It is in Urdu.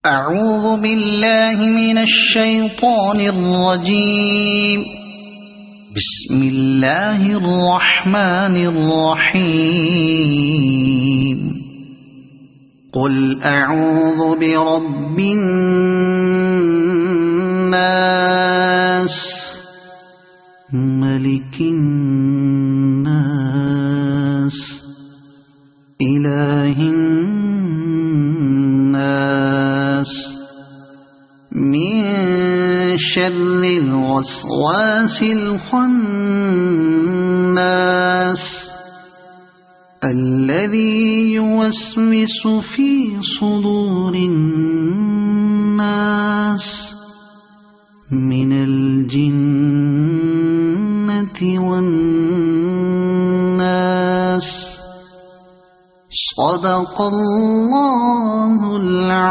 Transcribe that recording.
أعوذ بالله من الشيطان الرجيم. بسم الله الرحمن الرحيم. قل أعوذ برب الناس ملك الناس إله الناس من شر الوسواس الخناس الذي يوسوس في صدور الناس من الجنة والناس. صدق الله